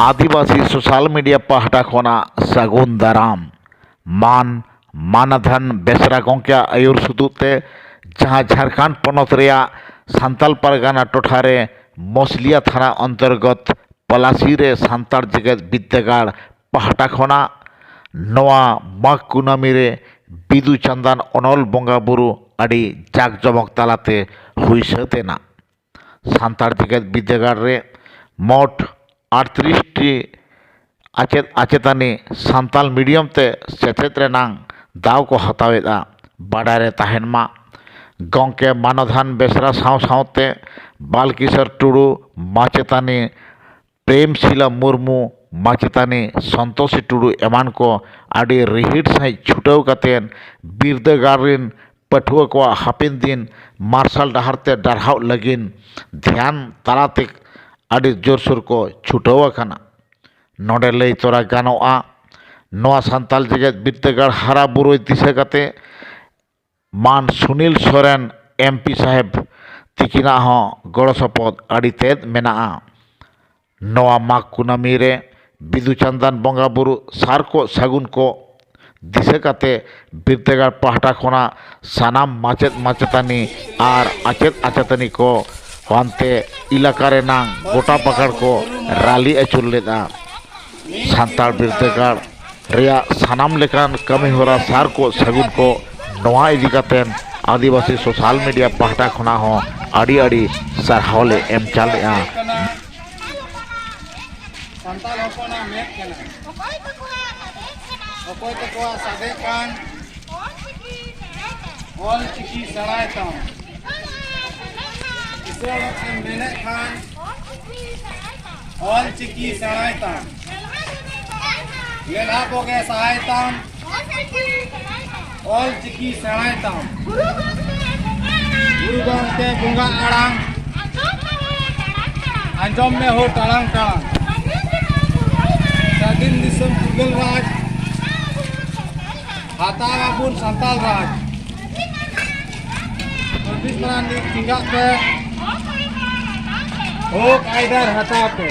आदिवासी social media पाहटा खोना सगुन दाराम मान मानधन बेसरा गोंकिया आयुर सुदुते जहां झारखंड पनत रेया सांताल परगाना टोठारे मोसलिया थाना अंतर्गत पलाशी रे संताड़ जगत बिद्दागाड़ पाहटा खोना नोआ माघ कुनामी रे बिदु चंदन अनल बोंगा बुरु अड़ी जाक जमक तालाते हुई सतेना सांताड़ जगत बिद्दागाड़ रे मोट 38 टी आचेतानी सांताल मीडियम ते सेचेत रेनांग दाव को हतावेदा बाडारे ताहेनमा गोंके मानोधान बेसरा साव सावते बालकिशोर टुडू माचेतानी प्रेमशिला मुर्मू माचेतानी संतोषी टुडू एमान को आड़ी रिहिट सही छुटाव कातेन बिरदागाड़ रिन पठुआ को हापिन दिन मार्शल डहारते डरहाव लगिन ध्यान तालाते आड़ी जोरसोर को छुटाव खाना नोडे लई तोरा गानोआ नोआ सांताल जगत बिद्दागाड़ हारा बुरु दिशा काते मान सुनील सोरेन MP साहेब तिकिना हो गड़ सपद आड़ी तेद मेना नोआ माघ कुनामी रे बिदु-चंदन बोंगा बुरु सार को सगुन को दिशा काते बिद्दागाड़ पाहटा खोना सानाम माचेत माचेतानी आर आचेत आचेतानी को वानते इलाका रे नांग गोटा पकड़ को राली अचुर लेदा सांताल बिद्दागाड़ रेया सानाम लेकान कमी होरा सार को सगुन को नोआ इदी कातेन आदिवासी सोशल मीडिया पाहटा खोना हो आड़ी आड़ी सरहावले एम चालेआ संताल होपना मेक केना ओकोय तको सादे कान ऑल चिकी सराय ताम किशोर एम मेने खान ऑल चिकी सराय ताम लेला बोगे सहाय ताम ऑल चिकी सराय ताम गुरु गंते बुंगा आड़ांग अंजम में हो टांग टांग दिन दिसम पुगल राज हाता बाबुन संताल राज चौबीस प्राणी टिंगा पे होक आइडर हटा पे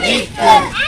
जीत कर